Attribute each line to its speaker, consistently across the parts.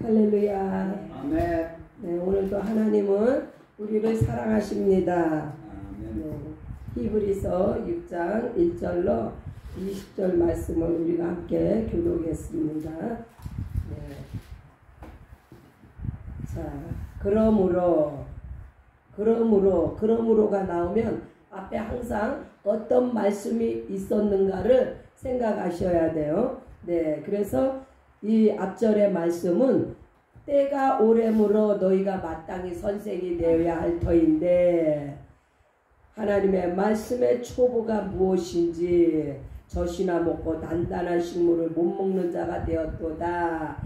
Speaker 1: 할렐루야.
Speaker 2: 아멘.
Speaker 1: 네, 오늘도 하나님은 우리를 사랑하십니다.
Speaker 2: 아멘.
Speaker 1: 네, 히브리서 6장 1절로 20절 말씀을 우리가 함께 교독했습니다. 네. 자, 그러므로가 나오면 앞에 항상 어떤 말씀이 있었는가를 생각하셔야 돼요. 네, 그래서 이 앞절의 말씀은 때가 오래므로 너희가 마땅히 선생이 되어야 할 터인데 하나님의 말씀의 초보가 무엇인지 젖이나 먹고 단단한 식물을 못 먹는 자가 되었도다.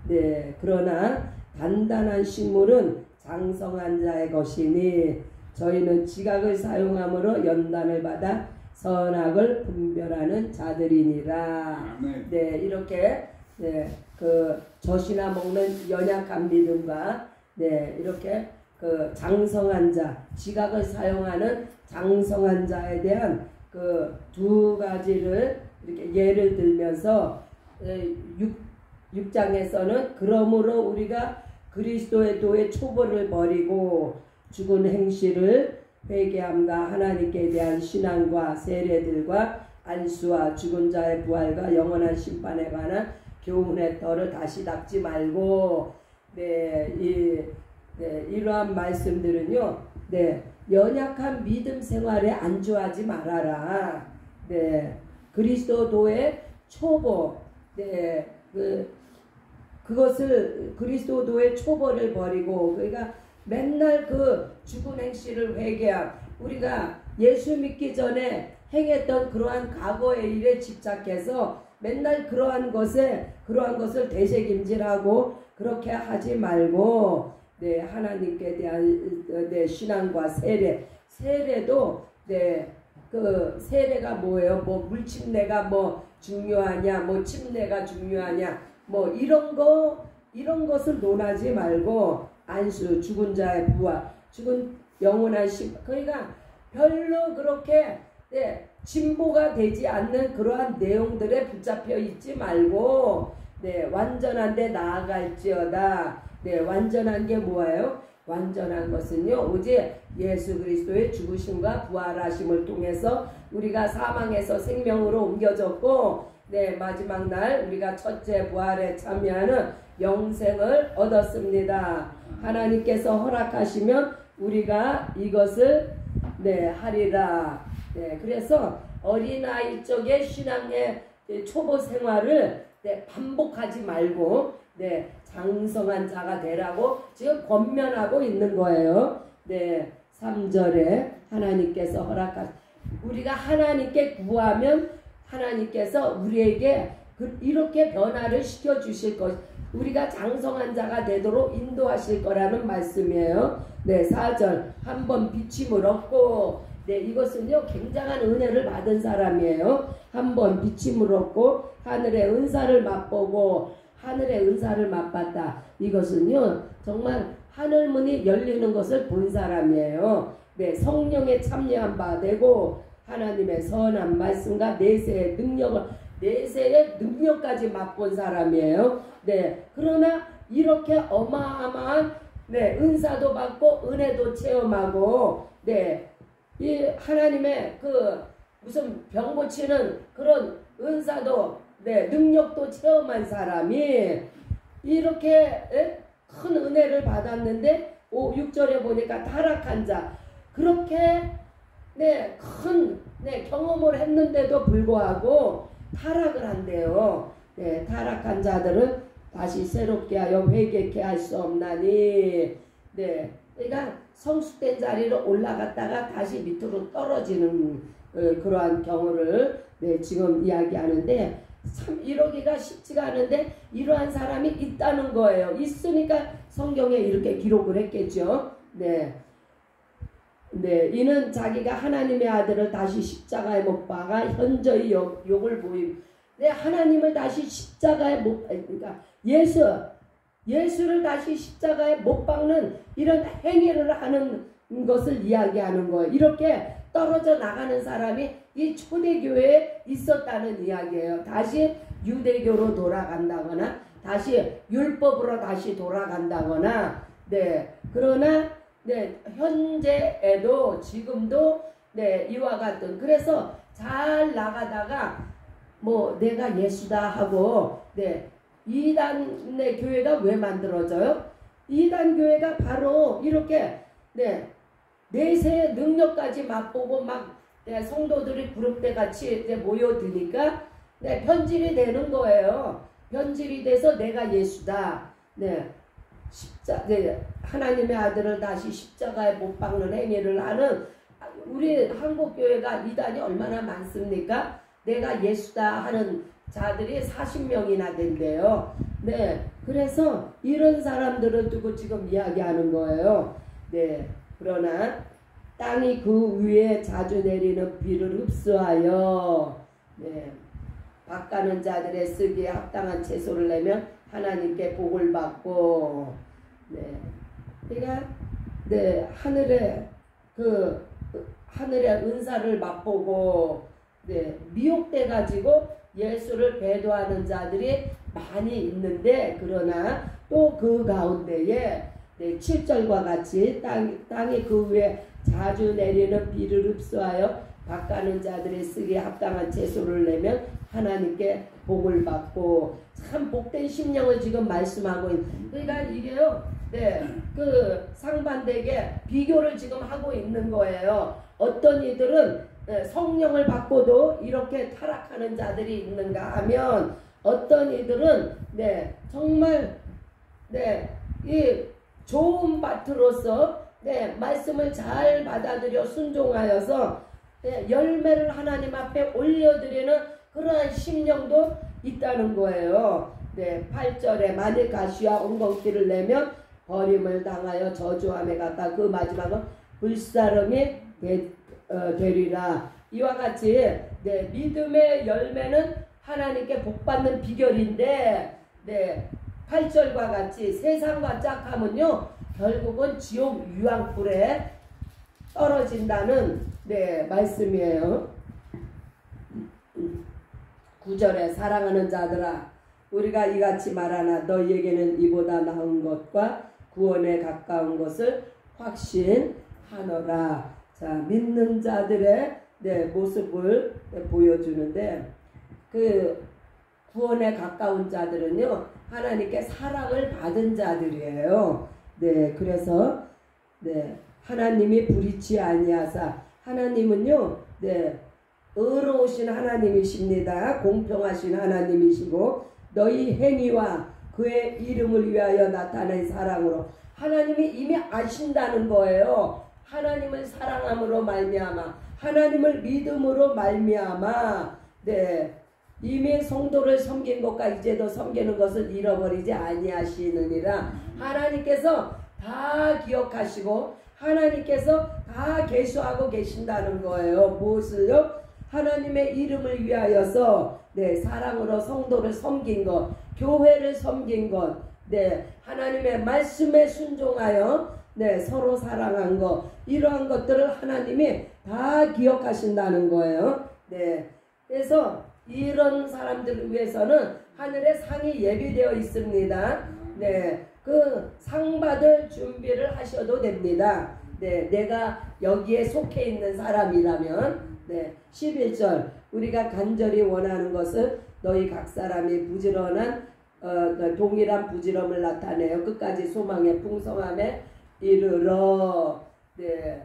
Speaker 1: 네, 그러나 단단한 식물은 장성한 자의 것이니 저희는 지각을 사용함으로 연단을 받아 선악을 분별하는 자들이니라. 네, 이렇게 네, 그 젖이나 먹는 연약한 믿음과 네, 이렇게 그 장성한 자, 지각을 사용하는 장성한 자에 대한 그 두 가지를 이렇게 예를 들면서 6장에서는 그러므로 우리가 그리스도의 도의 초보를 버리고 죽은 행실을 회개함과 하나님께 대한 신앙과 세례들과 안수와 죽은 자의 부활과 영원한 심판에 관한 교훈의 털을 다시 닦지 말고 이러한 말씀들은요, 연약한 믿음 생활에 안주하지 말아라. 그리스도도의 초보, 그것을 그리스도도의 초보를 버리고 그러니까 맨날 그 죽은 행실을 회개함, 우리가 예수 믿기 전에 행했던 그러한 과거의 일에 집착해서 맨날 그러한 것을 되새김질하고 그렇게 하지 말고 하나님께 대한 신앙과 세례도 그 세례가 뭐예요? 뭐 물침례가 뭐 중요하냐, 뭐 침례가 중요하냐, 뭐 이런 것을 논하지 말고 안수, 죽은 자의 부활, 죽은 영원한 심판, 그러니까 별로 그렇게 진보가 되지 않는 그러한 내용들에 붙잡혀 있지 말고 완전한 데 나아갈지어다. 완전한 게 뭐예요? 완전한 것은요, 오직 예수 그리스도의 죽으심과 부활하심을 통해서 우리가 사망에서 생명으로 옮겨졌고 마지막 날 우리가 첫째 부활에 참여하는 영생을 얻었습니다. 하나님께서 허락하시면 우리가 이것을 하리라. 그래서 어린아이 쪽의 신앙의 초보 생활을 반복하지 말고 장성한 자가 되라고 지금 권면하고 있는 거예요. 3절에 하나님께서 우리가 하나님께 구하면 하나님께서 우리에게 이렇게 변화를 시켜 주실 것, 우리가 장성한 자가 되도록 인도하실 거라는 말씀이에요. 4절 한번 비침을 얻고 이것은요 굉장한 은혜를 받은 사람이에요. 한번 비침을 얻고 하늘의 은사를 맛보고 하늘의 은사를 맛봤다. 이것은요 정말 하늘문이 열리는 것을 본 사람이에요. 성령에 참여한 바 되고 하나님의 선한 말씀과 내세의 능력까지 맛본 사람이에요. 그러나 이렇게 어마어마한 은사도 받고 은혜도 체험하고 이 하나님의 그 무슨 병 고치는 그런 은사도 능력도 체험한 사람이 이렇게 큰 은혜를 받았는데 6절에 보니까 타락한 자, 그렇게 큰 경험을 했는데도 불구하고 타락을 한대요. 타락한 자들은 다시 새롭게 하여 회개케 할 수 없나니. 그러니까 성숙된 자리로 올라갔다가 다시 밑으로 떨어지는 그러한 경우를 지금 이야기하는데 참 이러기가 쉽지가 않은데 이러한 사람이 있다는 거예요. 있으니까 성경에 이렇게 기록을 했겠죠. 이는 자기가 하나님의 아들을 다시 십자가에 못 박아 현저히 욕을 보임. 하나님을 다시 십자가에 그러니까 예수를 다시 십자가에 못 박는 이런 행위를 하는 것을 이야기하는 거예요. 이렇게 떨어져 나가는 사람이 이 초대교회에 있었다는 이야기예요. 다시 유대교로 돌아간다거나 다시 율법으로 다시 돌아간다거나 네 그러나 네 현재에도 지금도 네 이와 같은 그래서 잘 나가다가 뭐 내가 예수다 하고 네 이단의 교회가 왜 만들어져요? 이단 교회가 바로 이렇게 네 내세의 능력까지 맛보고 막 네, 성도들이 그룹대 같이 이제 모여드니까 네, 변질이 되는 거예요. 변질이 돼서 내가 예수다. 네, 네, 하나님의 아들을 다시 십자가에 못 박는 행위를 하는 우리 한국 교회가 이단이 얼마나 많습니까? 내가 예수다 하는 자들이 40명이나 된대요. 네, 그래서 이런 사람들을 두고 지금 이야기하는 거예요. 네, 그러나 땅이 그 위에 자주 내리는 비를 흡수하여 네, 밭가는 자들의 쓰기에 합당한 채소를 내면 하나님께 복을 받고 네, 그러니까 네, 하늘의 은사를 맛보고 네, 미혹돼 가지고 예수를 배도하는 자들이 많이 있는데 그러나 또 그 가운데에 네, 7절과 같이 땅이 그 위에 자주 내리는 비를 흡수하여 밭가는 자들의 쓰기에 합당한 채소를 내면 하나님께 복을 받고 참 복된 심령을 지금 말씀하고 있는 그러니까 이게요 네, 그 상반되게 비교를 지금 하고 있는 거예요. 어떤 이들은 네, 성령을 받고도 이렇게 타락하는 자들이 있는가 하면 어떤 이들은 네, 정말 네, 이 좋은 밭으로서 네, 말씀을 잘 받아들여 순종하여서 네, 열매를 하나님 앞에 올려드리는 그러한 심령도 있다는 거예요. 네, 8절에 만일 가시와 엉겅퀴를 내면 버림을 당하여 저주함에 갔다. 그 마지막은 불사름이 되리라. 이와 같이 네, 믿음의 열매는 하나님께 복받는 비결인데 네, 8절과 같이 세상과 짝하면요 결국은 지옥 유황불에 떨어진다는 네, 말씀이에요. 9절에 사랑하는 자들아 우리가 이같이 말하나 너희에게는 이보다 나은 것과 구원에 가까운 것을 확신하노라. 자, 믿는 자들의 네, 모습을 보여주는데 그 구원에 가까운 자들은요 하나님께 사랑을 받은 자들이에요. 네, 그래서 네, 하나님이 불의치 아니하사 하나님은요 네, 의로우신 하나님이십니다. 공평하신 하나님이시고 너희 행위와 그의 이름을 위하여 나타낸 사랑으로 하나님이 이미 아신다는 거예요. 하나님을 사랑함으로 말미암아 하나님을 믿음으로 말미암아 네, 이미 성도를 섬긴 것과 이제도 섬기는 것을 잃어버리지 아니하시느니라. 하나님께서 다 기억하시고 하나님께서 다 계수하고 계신다는 거예요. 무엇을요? 하나님의 이름을 위하여서 네, 사랑으로 성도를 섬긴 것, 교회를 섬긴 것, 네, 하나님의 말씀에 순종하여 네, 서로 사랑한 것, 이러한 것들을 하나님이 다 기억하신다는 거예요. 네, 그래서 이런 사람들을 위해서는 하늘의 상이 예비되어 있습니다. 네, 그 상 받을 준비를 하셔도 됩니다. 네, 내가 여기에 속해 있는 사람이라면 네, 11절 우리가 간절히 원하는 것을 너희 각 사람이 부지런한 동일한 부지런을 나타내어 끝까지 소망의 풍성함에 이르러 네,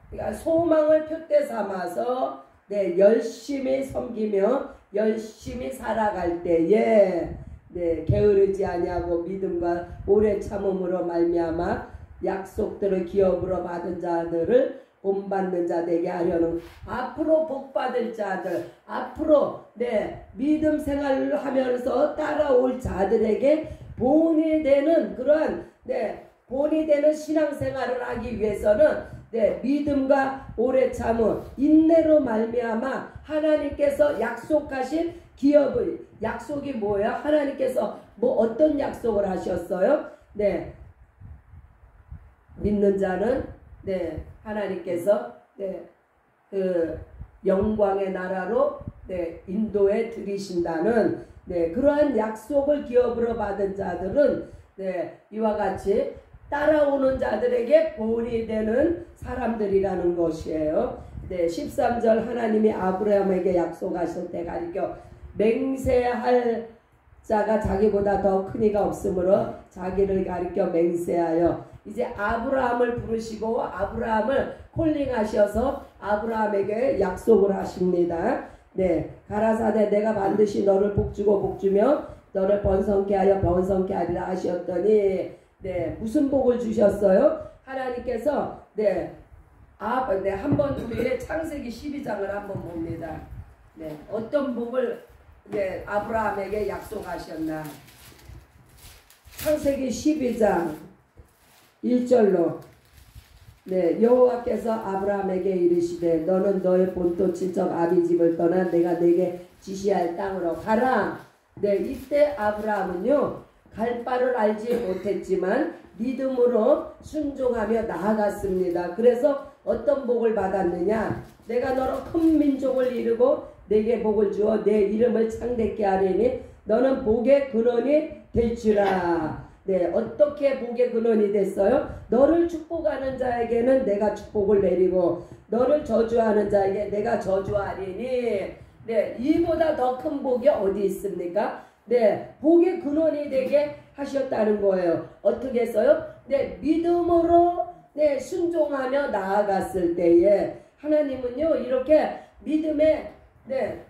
Speaker 1: 그러니까 소망을 표대 삼아서 네, 열심히 섬기며 열심히 살아갈 때에 네, 게으르지 아니하고 믿음과 오래 참음으로 말미암아 약속들을 기업으로 받은 자들을 본받는 자 되게 하려는 앞으로 복받을 자들 앞으로 네, 믿음 생활을 하면서 따라올 자들에게 본이 되는 그러한 네, 본이 되는 신앙생활을 하기 위해서는 네, 믿음과 오래 참음 인내로 말미암아 하나님께서 약속하신 기업의 약속이 뭐예요? 하나님께서 뭐 어떤 약속을 하셨어요? 네, 믿는 자는 네, 하나님께서 네, 그 영광의 나라로 네, 인도에 들이신다는 네, 그러한 약속을 기업으로 받은 자들은 네, 이와 같이 따라오는 자들에게 본이 되는 사람들이라는 것이에요. 네, 13절 하나님이 아브라함에게 약속하실 때 가리켜 맹세할 자가 자기보다 더 큰 이가 없으므로 자기를 가리켜 맹세하여 이제 아브라함을 부르시고 아브라함을 콜링하셔서 아브라함에게 약속을 하십니다. 네, 가라사대 내가 반드시 너를 복주고 복주며 너를 번성케 하여 번성케 하리라 하셨더니 네, 무슨 복을 주셨어요? 하나님께서 네, 한번 우리의 창세기 12장을 한번 봅니다. 네, 어떤 복을 네, 아브라함에게 약속하셨나? 창세기 12장 1절로 네, 여호와께서 아브라함에게 이르시되 너는 너의 본토 친척 아비 집을 떠나 내가 내게 지시할 땅으로 가라. 네, 이때 아브라함은요 갈 바를 알지 못했지만 믿음으로 순종하며 나아갔습니다. 그래서 어떤 복을 받았느냐? 내가 너로 큰 민족을 이루고 내게 복을 주어 내 이름을 창대케 하리니 너는 복의 근원이 될지라. 네, 어떻게 복의 근원이 됐어요? 너를 축복하는 자에게는 내가 축복을 내리고 너를 저주하는 자에게 내가 저주하리니 네, 이보다 더 큰 복이 어디 있습니까? 네, 복의 근원이 되게 하셨다는 거예요. 어떻게 했어요? 네, 믿음으로 네, 순종하며 나아갔을 때에 하나님은요 이렇게 믿음에 네,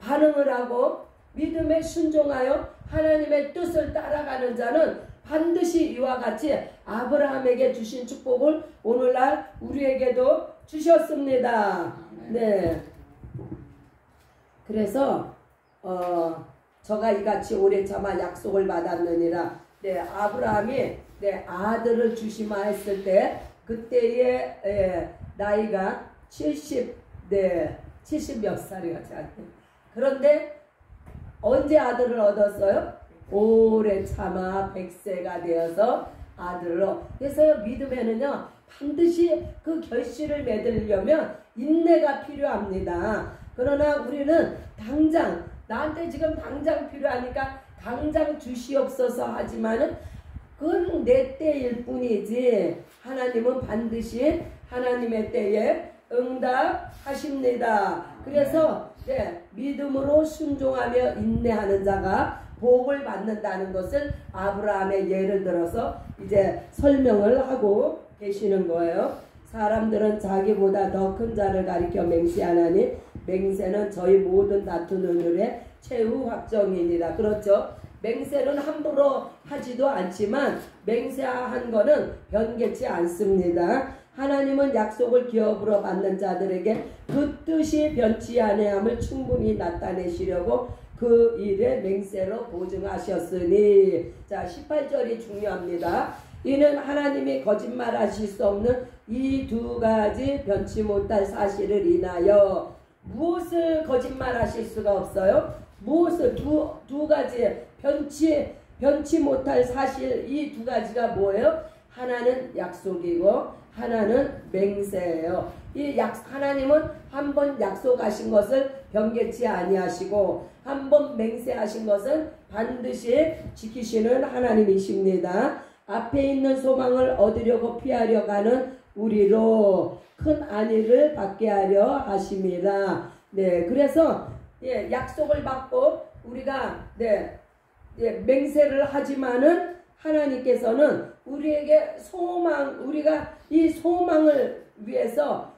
Speaker 1: 반응을 하고 믿음에 순종하여 하나님의 뜻을 따라가는 자는 반드시 이와 같이 아브라함에게 주신 축복을 오늘날 우리에게도 주셨습니다. 네. 그래서 저가 이같이 오래 참아 약속을 받았느니라. 네, 아브라함이 네, 아들을 주시마 했을 때 그때의 나이가 70 몇 살이었지. 그런데 언제 아들을 얻었어요? 오래 참아 100세가 되어서 아들을 그래서 믿음에는요 반드시 그 결실을 맺으려면 인내가 필요합니다. 그러나 우리는 당장 나한테 지금 당장 필요하니까 당장 주시옵소서 하지만은 그건 내 때일 뿐이지 하나님은 반드시 하나님의 때에 응답하십니다. 그래서 네, 믿음으로 순종하며 인내하는 자가 복을 받는다는 것을 아브라함의 예를 들어서 이제 설명을 하고 계시는 거예요. 사람들은 자기보다 더 큰 자를 가리켜 맹세하나니 맹세는 저희 모든 다투는 일의 최후 확정이니라. 그렇죠. 맹세는 함부로 하지도 않지만 맹세한 거는 변개치 않습니다. 하나님은 약속을 기업으로 받는 자들에게 그 뜻이 변치 아니함을 충분히 나타내시려고 그 일에 맹세로 보증하셨으니. 자, 18절이 중요합니다. 이는 하나님이 거짓말하실 수 없는 이 두 가지 변치 못할 사실을 인하여. 무엇을 거짓말하실 수가 없어요? 무엇을 두 가지 변치 못할 사실, 이 두 가지가 뭐예요? 하나는 약속이고 하나는 맹세예요. 하나님은 한 번 약속하신 것을 변개치 아니하시고 한 번 맹세하신 것은 반드시 지키시는 하나님이십니다. 앞에 있는 소망을 얻으려고 피하려 가는 우리로 큰 안위를 받게 하려 하심이라. 네, 그래서 예, 약속을 받고 우리가 맹세를 하지만은 하나님께서는 우리에게 우리가 이 소망을 위해서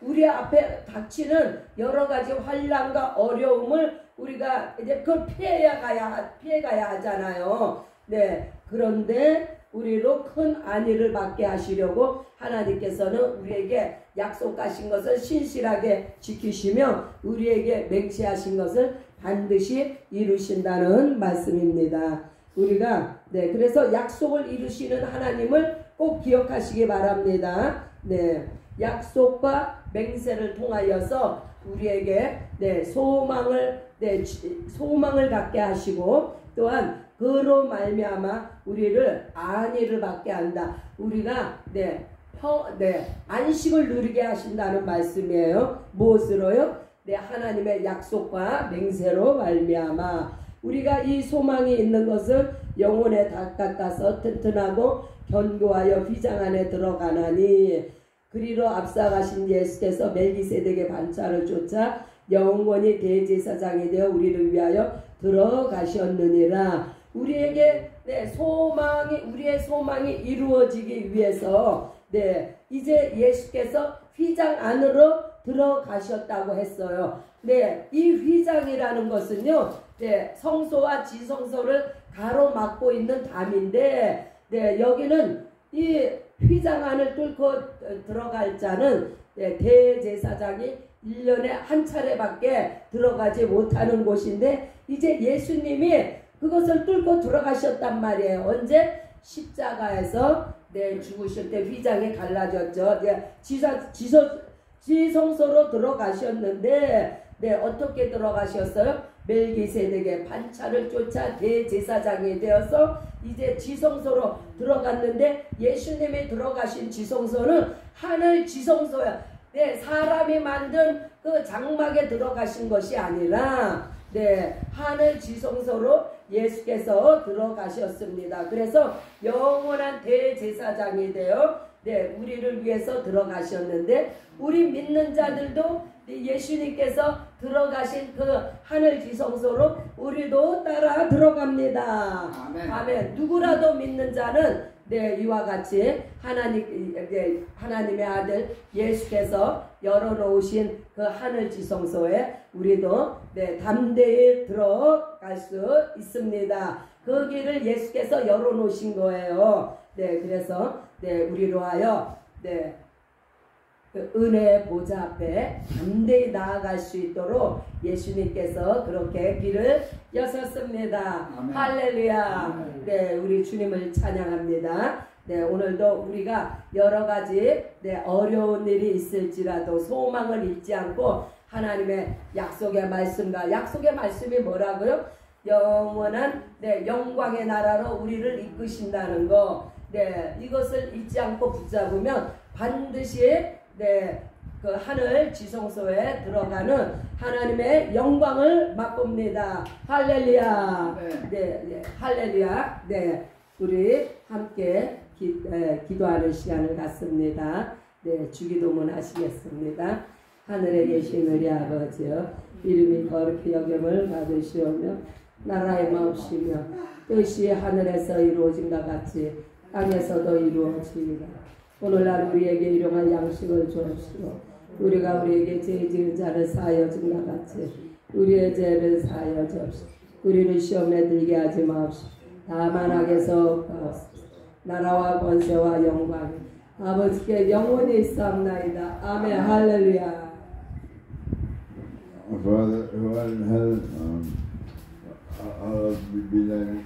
Speaker 1: 우리 앞에 닥치는 여러 가지 환난과 어려움을 우리가 이제 그걸 피해가야 하잖아요. 네, 그런데 우리로 큰 안위를 받게 하시려고 하나님께서는 우리에게 약속하신 것을 신실하게 지키시며 우리에게 맹세하신 것을 반드시 이루신다는 말씀입니다. 우리가 그래서 약속을 이루시는 하나님을 꼭 기억하시기 바랍니다. 네, 약속과 맹세를 통하여서 우리에게 소망을 갖게 하시고 또한 그로 말미암아 우리를 안위를 받게 한다. 우리가 안식을 누리게 하신다는 말씀이에요. 무엇으로요? 내 하나님의 약속과 맹세로 말미암아 우리가 이 소망이 있는 것은 영혼에 닦아서 튼튼하고 견고하여 휘장 안에 들어가나니 그리로 앞서가신 예수께서 멜기세덱의 반차를 쫓아 영원히 대제사장이 되어 우리를 위하여 들어가셨느니라. 우리에게 우리의 소망이 이루어지기 위해서 이제 예수께서 휘장 안으로 들어가셨다고 했어요. 이 휘장이라는 것은요, 성소와 지성소를 가로막고 있는 담인데, 여기는 이 휘장 안을 뚫고 들어갈 자는 대제사장이 1년에 한 차례밖에 들어가지 못하는 곳인데, 이제 예수님이 그것을 뚫고 들어가셨단 말이에요. 언제? 십자가에서 죽으실 때 휘장이 갈라졌죠. 지성소로 들어가셨는데 어떻게 들어가셨어요? 멜기세덱의 반차를 쫓아 대제사장이 되어서 이제 지성소로 들어갔는데 예수님이 들어가신 지성소는 하늘 지성소야. 사람이 만든 그 장막에 들어가신 것이 아니라 하늘 지성소로 예수께서 들어가셨습니다. 그래서 영원한 대제사장이 되어 우리를 위해서 들어가셨는데 우리 믿는 자들도 예수님께서 들어가신 그 하늘 지성소로 우리도 따라 들어갑니다. 아멘. 아멘. 누구라도 믿는 자는 이와 같이 하나님의 아들 예수께서 열어놓으신 그 하늘 지성소에 우리도 담대히 들어갈 수 있습니다. 그 길을 예수께서 열어놓으신 거예요. 그래서 우리로 하여 그 은혜의 보좌 앞에 담대히 나아갈 수 있도록 예수님께서 그렇게 길을 여셨습니다. 아멘. 할렐루야. 우리 주님을 찬양합니다. 오늘도 우리가 여러 가지 어려운 일이 있을지라도 소망을 잊지 않고 하나님의 약속의 말씀과 약속의 말씀이 뭐라고요? 영원한 영광의 나라로 우리를 이끄신다는 거. 이것을 잊지 않고 붙잡으면 반드시 그 하늘 지성소에 들어가는 하나님의 영광을 맛봅니다. 할렐루야. 할렐루야. 우리 함께 기도하는 시간을 갖습니다. 주기도문 하시겠습니다. 하늘에 계신 우리 아버지여, 이름이 거룩히 여김을 받으시오며 나라의 마옵시며 뜻이 하늘에서 이루어진 것 같이 땅에서도 이루어지리라. 오늘날 우리에게 일용할 양식을 주옵시고 우리가 우리에게 죄 지은 자를 사하여 준 것 같이 우리의 죄를 사하여 주옵시고 우리를 시험에 들게 하지 마옵시고 다만 악에서 구하옵소서. 나라와 권세와 영광이 아버지께 영원히 있사옵나이다. 아멘. 할렐루야.
Speaker 2: Father who art in heaven, hallowed be thy name.